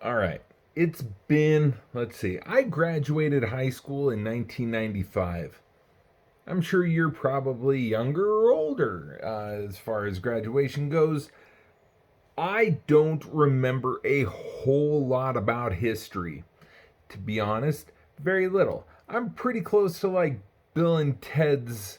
All right. It's been, let's see, I graduated high school in 1995. I'm sure you're probably younger or older as far as graduation goes. I don't remember a whole lot about history. To be honest, very little. I'm pretty close to like Bill and Ted's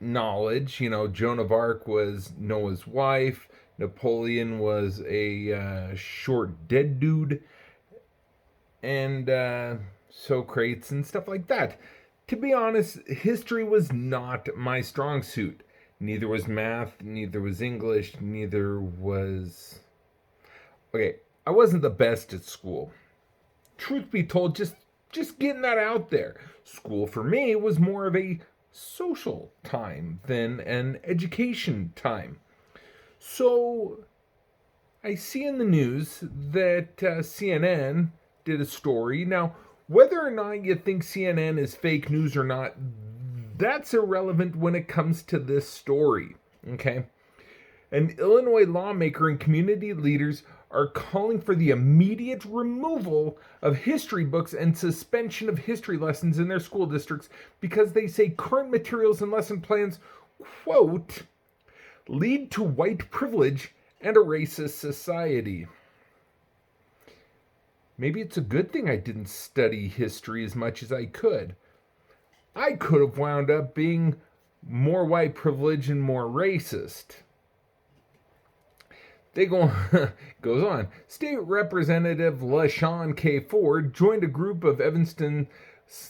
knowledge. You know, Joan of Arc was Noah's wife, Napoleon was a short dead dude, and Socrates and stuff like that. To be honest, history was not my strong suit. Neither was math, neither was English, neither was. Okay, I wasn't the best at school. Truth be told, just getting that out there. School for me was more of a social time than an education time. So I see in the news that CNN did a story. Now, whether or not you think CNN is fake news or not, that's irrelevant when it comes to this story. Okay? An Illinois lawmaker and community leaders are calling for the immediate removal of history books and suspension of history lessons in their school districts because they say current materials and lesson plans, quote, lead to white privilege and a racist society. Maybe it's a good thing I didn't study history as much as I could. I could have wound up being more white privilege and more racist. They go goes on. State Representative LaShawn K. Ford joined a group of Evanston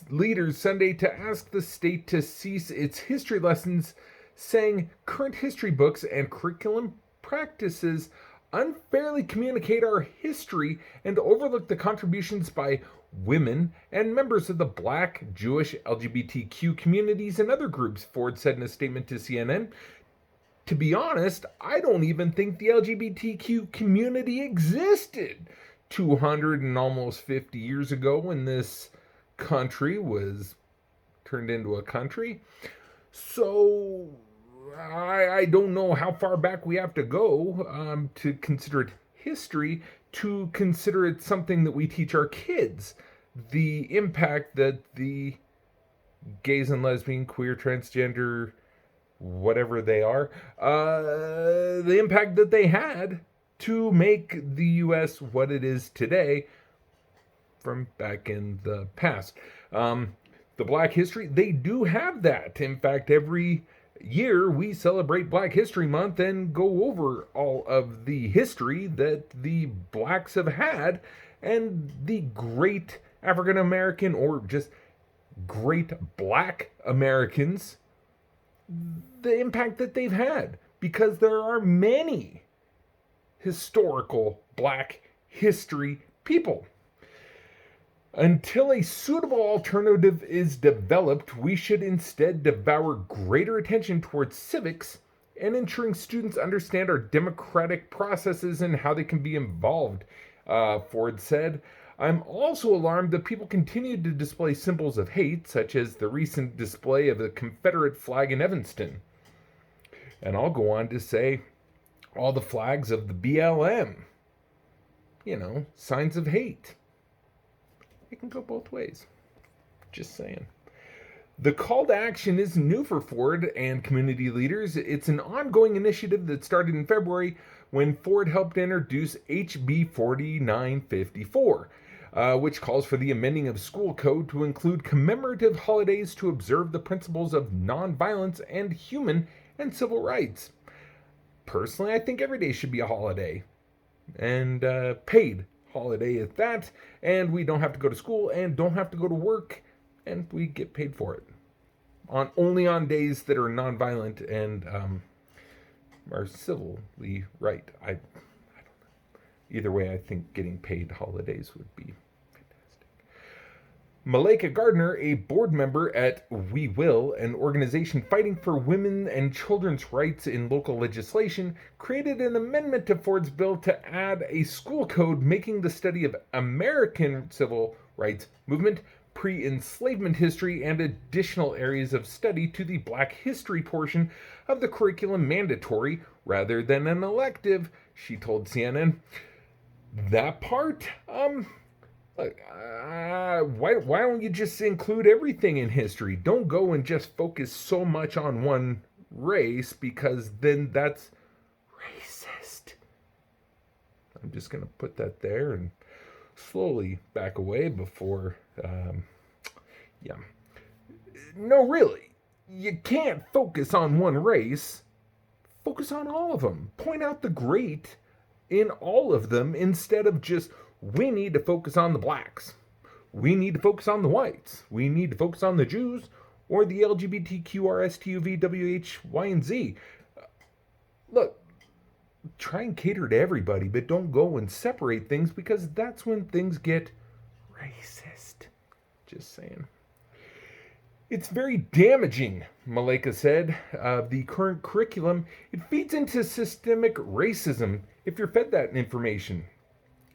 leaders Sunday to ask the state to cease its history lessons, saying current history books and curriculum practices unfairly communicate our history and overlook the contributions by women and members of the Black, Jewish, LGBTQ communities and other groups, Ford said in a statement to CNN. To be honest, I don't even think the LGBTQ community existed 200 and almost 50 years ago when this country was turned into a country. So I don't know how far back we have to go to consider it history, to consider it something that we teach our kids. The impact that the gays and lesbian, queer, transgender, whatever they are, the impact that they had to make the U.S. what it is today from back in the past. The Black History, they do have that. In fact, every year we celebrate Black History Month and go over all of the history that the blacks have had and the great African American or just great black Americans, the impact that they've had, because there are many historical black history people. Until a suitable alternative is developed, we should instead devour greater attention towards civics and ensuring students understand our democratic processes and how they can be involved, Ford said. I'm also alarmed that people continue to display symbols of hate, such as the recent display of the Confederate flag in Evanston. And I'll go on to say all the flags of the BLM, signs of hate. It can go both ways. Just saying. The call to action isn't new for Ford and community leaders. It's an ongoing initiative that started in February when Ford helped introduce HB 4954, which calls for the amending of school code to include commemorative holidays to observe the principles of nonviolence and human and civil rights. Personally, I think every day should be a holiday, and paid holiday at that, and we don't have to go to school and don't have to go to work, and we get paid for it only on days that are nonviolent and are civilly right. I don't know. Either way, I think getting paid holidays would be fantastic. Malika Gardner, a board member at We Will, an organization fighting for women and children's rights in local legislation, created an amendment to Ford's bill to add a school code making the study of American civil rights movement, pre-enslavement history, and additional areas of study to the Black history portion of the curriculum mandatory rather than an elective, she told CNN. that part, look, why don't you just include everything in history? Don't go and just focus so much on one race, because then that's racist. I'm just going to put that there and slowly back away before, yeah. No, really. You can't focus on one race. Focus on all of them. Point out the great in all of them instead of just, we need to focus on the blacks. We need to focus on the whites. We need to focus on the Jews or the LGBTQRSTUVWH, Y, and Z. Look, try and cater to everybody, but don't go and separate things, because that's when things get racist. Just saying. It's very damaging, Maleka said, the current curriculum. It feeds into systemic racism if you're fed that information,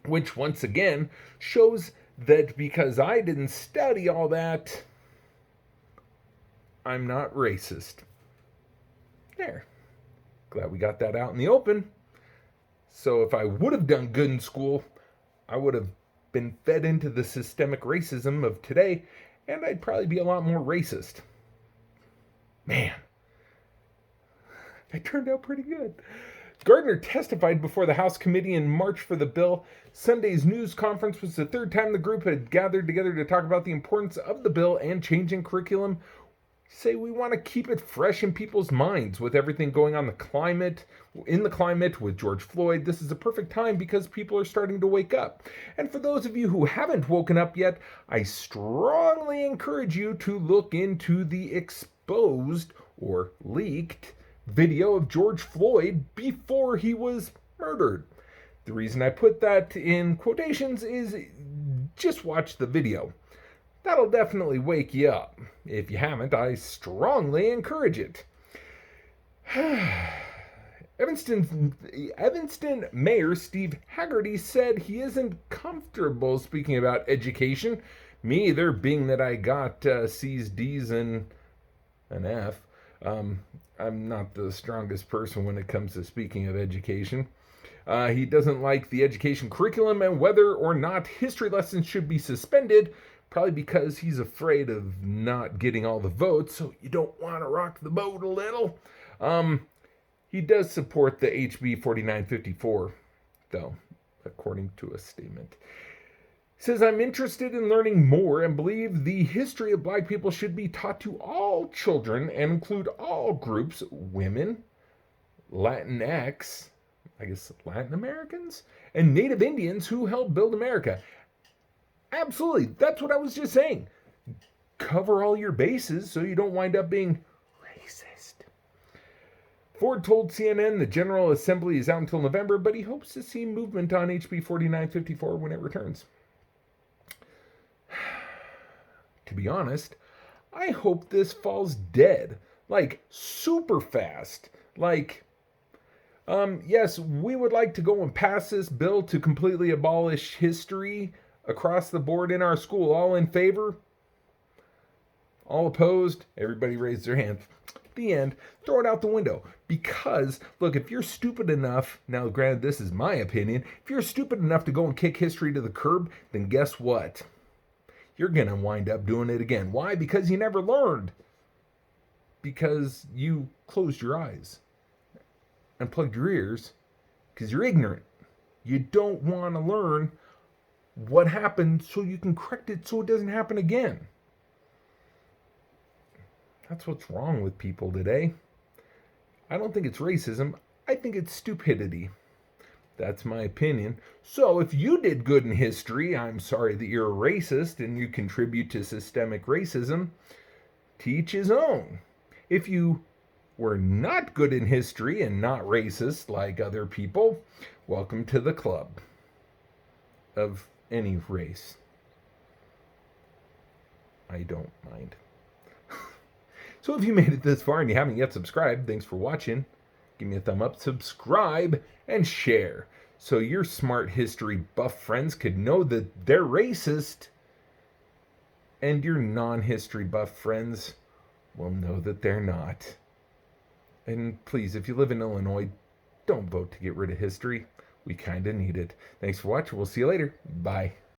which once again shows that because I didn't study all that, I'm not racist. There. Glad we got that out in the open. So if I would have done good in school, I would have been fed into the systemic racism of today, and I'd probably be a lot more racist. Man, that turned out pretty good. Gardner testified before the House committee in March for the bill. Sunday's news conference was the third time the group had gathered together to talk about the importance of the bill and changing curriculum. Say we want to keep it fresh in people's minds with everything going on in the climate with George Floyd. This is a perfect time because people are starting to wake up. And for those of you who haven't woken up yet, I strongly encourage you to look into the exposed or leaked video of George Floyd before he was murdered. The reason I put that in quotations is just watch the video. That'll definitely wake you up. If you haven't, I strongly encourage it. Evanston Mayor Steve Haggerty said he isn't comfortable speaking about education. Me either, being that I got C's, D's, and an F. I'm not the strongest person when it comes to speaking of education. He doesn't like the education curriculum and whether or not history lessons should be suspended, probably because he's afraid of not getting all the votes, so you don't want to rock the boat a little. He does support the HB 4954, though, according to a statement. He says, I'm interested in learning more and believe the history of black people should be taught to all children and include all groups, women, Latinx, I guess Latin Americans, and Native Indians who helped build America. Absolutely, that's what I was just saying. Cover all your bases so you don't wind up being racist. Ford told CNN the General Assembly is out until November, but he hopes to see movement on HB 4954 when it returns. To be honest, I hope this falls dead. Like, super fast. Like, yes, we would like to go and pass this bill to completely abolish history across the board in our school. All in favor? All opposed? Everybody raised their hand. The end. Throw it out the window. Because, look, if you're stupid enough, now granted this is my opinion, if you're stupid enough to go and kick history to the curb, then guess what? You're going to wind up doing it again. Why? Because you never learned. Because you closed your eyes and plugged your ears because you're ignorant. You don't want to learn what happened so you can correct it so it doesn't happen again. That's what's wrong with people today. I don't think it's racism. I think it's stupidity. That's my opinion. So if you did good in history, I'm sorry that you're a racist and you contribute to systemic racism. To each his own. If you were not good in history and not racist like other people, welcome to the club of any race. I don't mind. So if you made it this far and you haven't yet subscribed, thanks for watching. Give me a thumb up, subscribe, and share so your smart history buff friends could know that they're racist, and your non-history buff friends will know that they're not. And please, if you live in Illinois, don't vote to get rid of history. We kind of need it. Thanks for watching. We'll see you later. Bye.